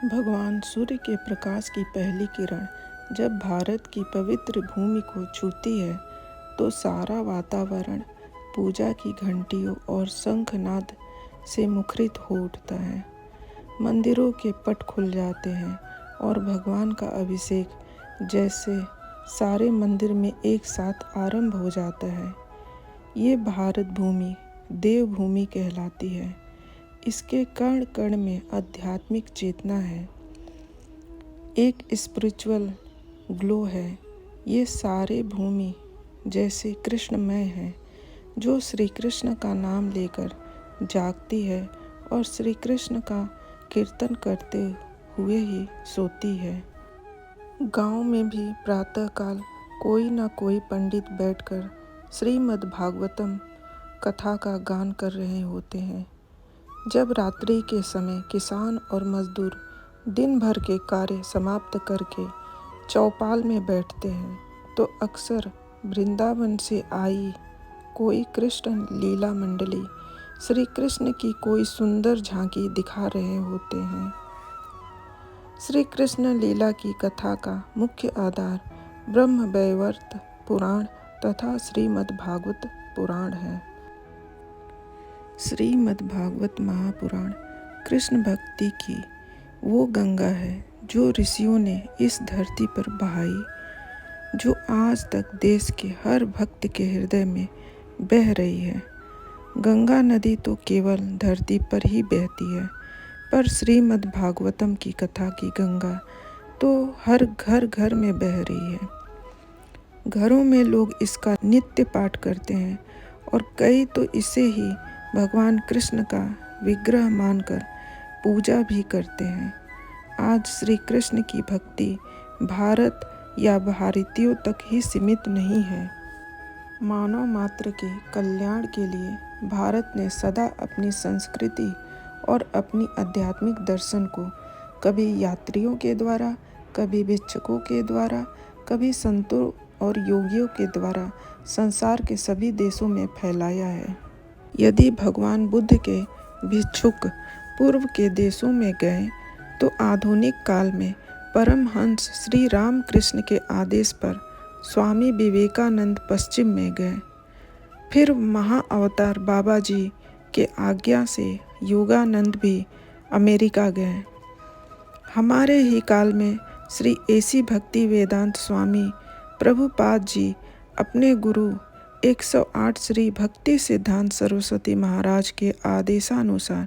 भगवान सूर्य के प्रकाश की पहली किरण जब भारत की पवित्र भूमि को छूती है तो सारा वातावरण पूजा की घंटियों और शंखनाद से मुखरित हो उठता है। मंदिरों के पट खुल जाते हैं और भगवान का अभिषेक जैसे सारे मंदिर में एक साथ आरंभ हो जाता है। ये भारत भूमि देवभूमि कहलाती है। इसके कण कण में आध्यात्मिक चेतना है, एक स्पिरिचुअल ग्लो है। ये सारे भूमि जैसे कृष्णमय है, जो श्री कृष्ण का नाम लेकर जागती है और श्री कृष्ण का कीर्तन करते हुए ही सोती है। गांव में भी प्रातःकाल कोई न कोई पंडित बैठकर श्रीमद् भागवतम कथा का गान कर रहे होते हैं। जब रात्रि के समय किसान और मजदूर दिन भर के कार्य समाप्त करके चौपाल में बैठते हैं तो अक्सर वृंदावन से आई कोई कृष्ण लीला मंडली श्री कृष्ण की कोई सुंदर झांकी दिखा रहे होते हैं। श्री कृष्ण लीला की कथा का मुख्य आधार ब्रह्म वैवर्त पुराण तथा श्रीमद् भागवत पुराण है। श्रीमद् भागवत महापुराण कृष्ण भक्ति की वो गंगा है जो ऋषियों ने इस धरती पर बहाई, जो आज तक देश के हर भक्त के हृदय में बह रही है। गंगा नदी तो केवल धरती पर ही बहती है, पर श्रीमद् भागवतम की कथा की गंगा तो हर घर घर में बह रही है। घरों में लोग इसका नित्य पाठ करते हैं और कई तो इसे ही भगवान कृष्ण का विग्रह मानकर पूजा भी करते हैं। आज श्री कृष्ण की भक्ति भारत या भारतीयों तक ही सीमित नहीं है। मानव मात्र के कल्याण के लिए भारत ने सदा अपनी संस्कृति और अपनी आध्यात्मिक दर्शन को कभी यात्रियों के द्वारा, कभी भिक्षुकों के द्वारा, कभी संतों और योगियों के द्वारा संसार के सभी देशों में फैलाया है। यदि भगवान बुद्ध के भिक्षुक पूर्व के देशों में गए तो आधुनिक काल में परमहंस श्री राम कृष्ण के आदेश पर स्वामी विवेकानंद पश्चिम में गए। फिर महाअवतार बाबा जी के आज्ञा से योगानंद भी अमेरिका गए। हमारे ही काल में श्री एसी भक्ति वेदांत स्वामी प्रभुपाद जी अपने गुरु 108 श्री भक्ति सिद्धांत सरस्वती महाराज के आदेशानुसार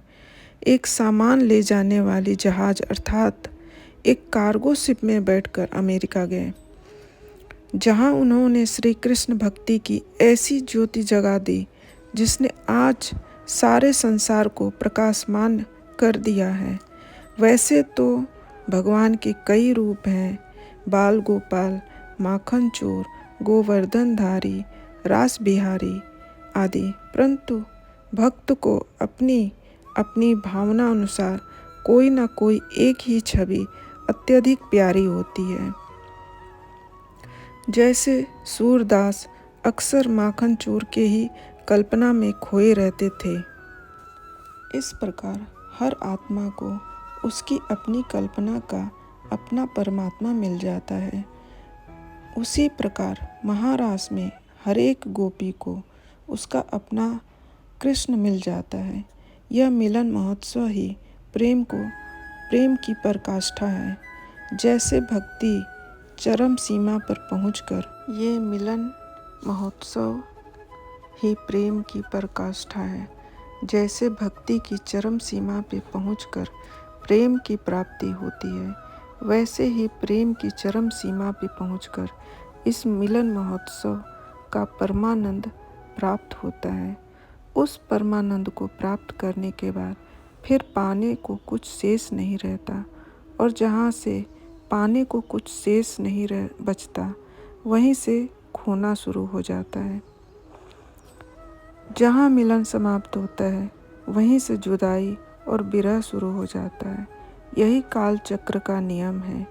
एक सामान ले जाने वाली जहाज अर्थात एक कार्गो शिप में बैठकर अमेरिका गए, जहां उन्होंने श्री कृष्ण भक्ति की ऐसी ज्योति जगा दी जिसने आज सारे संसार को प्रकाशमान कर दिया है। वैसे तो भगवान के कई रूप हैं, बाल गोपाल, माखन चोर, गोवर्धनधारी, रास बिहारी आदि, परंतु भक्त को अपनी अपनी भावना अनुसार कोई न कोई एक ही छवि अत्यधिक प्यारी होती है। जैसे सूरदास अक्सर माखन चोर के ही कल्पना में खोए रहते थे, इस प्रकार हर आत्मा को उसकी अपनी कल्पना का अपना परमात्मा मिल जाता है। उसी प्रकार महारास में हर एक गोपी को उसका अपना कृष्ण मिल जाता है। यह मिलन महोत्सव ही प्रेम की पराकाष्ठा है। जैसे भक्ति चरम सीमा पर पहुंचकर ये मिलन महोत्सव ही प्रेम की पराकाष्ठा है। जैसे भक्ति की चरम सीमा पर पहुंचकर प्रेम की प्राप्ति होती है, वैसे ही प्रेम की चरम सीमा पर पहुंचकर इस मिलन महोत्सव का परमानंद प्राप्त होता है। उस परमानंद को प्राप्त करने के बाद फिर पाने को कुछ शेष नहीं रहता, और जहाँ से पाने को कुछ शेष नहीं बचता, वहीं से खोना शुरू हो जाता है। जहाँ मिलन समाप्त होता है वहीं से जुदाई और विरह शुरू हो जाता है। यही काल चक्र का नियम है,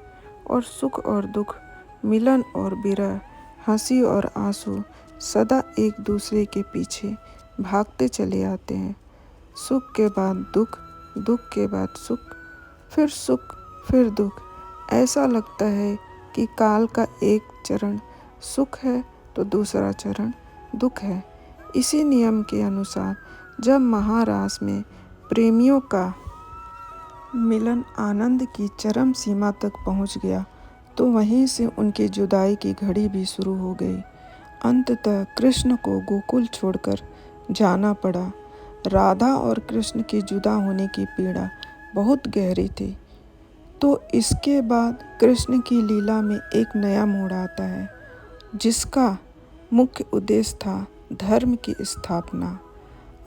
और सुख और दुख, मिलन और विरह, हंसी और आंसू सदा एक दूसरे के पीछे भागते चले आते हैं। सुख के बाद दुख, दुख के बाद सुख, फिर सुख फिर दुख। ऐसा लगता है कि काल का एक चरण सुख है तो दूसरा चरण दुख है। इसी नियम के अनुसार जब महारास में प्रेमियों का मिलन आनंद की चरम सीमा तक पहुंच गया तो वहीं से उनकी जुदाई की घड़ी भी शुरू हो गई। अंततः कृष्ण को गोकुल छोड़कर जाना पड़ा। राधा और कृष्ण के जुदा होने की पीड़ा बहुत गहरी थी। तो इसके बाद कृष्ण की लीला में एक नया मोड़ आता है, जिसका मुख्य उद्देश्य था धर्म की स्थापना।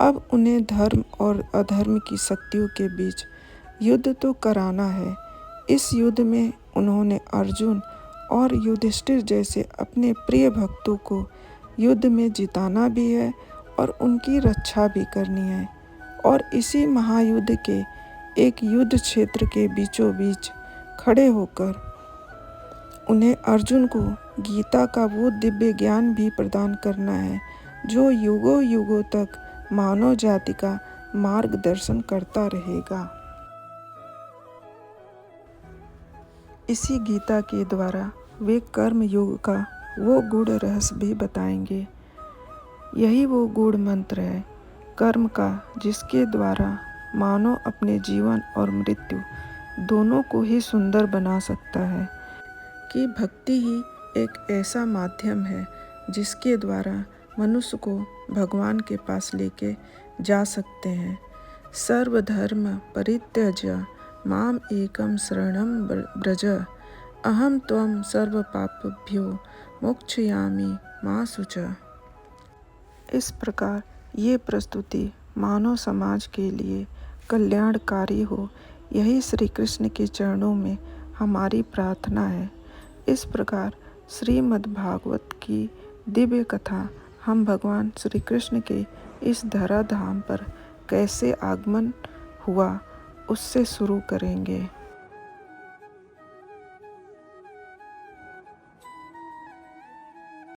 अब उन्हें धर्म और अधर्म की शक्तियों के बीच युद्ध तो कराना है। इस युद्ध में उन्होंने अर्जुन और युधिष्ठिर जैसे अपने प्रिय भक्तों को युद्ध में जिताना भी है और उनकी रक्षा भी करनी है। और इसी महायुद्ध के एक युद्ध क्षेत्र के बीचों बीच खड़े होकर उन्हें अर्जुन को गीता का वो दिव्य ज्ञान भी प्रदान करना है जो युगों युगों तक मानव जाति का मार्गदर्शन करता रहेगा। इसी गीता के द्वारा वे कर्म योग का वो गूढ़ रहस्य भी बताएंगे। यही वो गूढ़ मंत्र है कर्म का, जिसके द्वारा मानव अपने जीवन और मृत्यु दोनों को ही सुंदर बना सकता है। कि भक्ति ही एक ऐसा माध्यम है जिसके द्वारा मनुष्य को भगवान के पास लेके जा सकते हैं। सर्वधर्म परित्यज्य माम एकम शरणम व्रज अहम त्वं सर्व पापेभ्यो मोक्षयामि मा शुचः। इस प्रकार ये प्रस्तुति मानव समाज के लिए कल्याणकारी हो, यही श्री कृष्ण के चरणों में हमारी प्रार्थना है। इस प्रकार श्रीमद्भागवत की दिव्य कथा हम भगवान श्री कृष्ण के इस धराधाम पर कैसे आगमन हुआ उससे शुरू करेंगे।